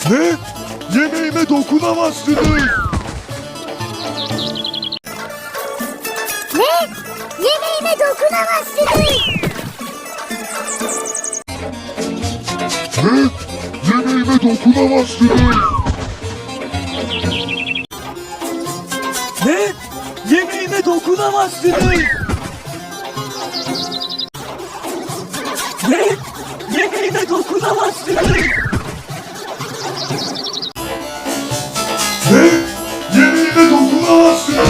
Ne? Yemeğime dokunamazsınız. Ne? Yemeğime dokunamazsınız. Ne? Yemeğime dokunamazsınız. Ne? Yemeğime dokunamazsınız. Ne? Yemeğime dokunamazsınız. Ne? Yemeğime dokunamazsınız.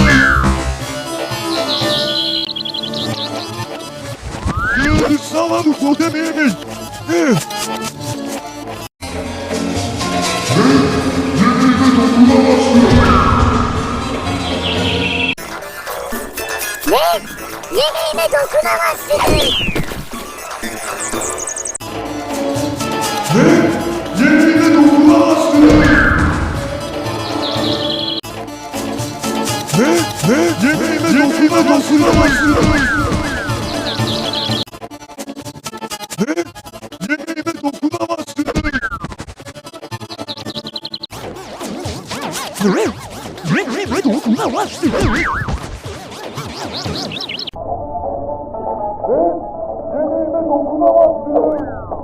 Yıldız savanı totem yemeği. Ne? Yemeğime dokunamazsınız. Ne? Yemeğime dokunamazsınız. Ne? Yemeğime dokunamazsınız. Ne? Ne? Yemeğime dokunamazsınız. Ne? Yemeğime dokunamazsınız. Yemeğime dokunamazsınız. Yemeğime dokunamazsınız.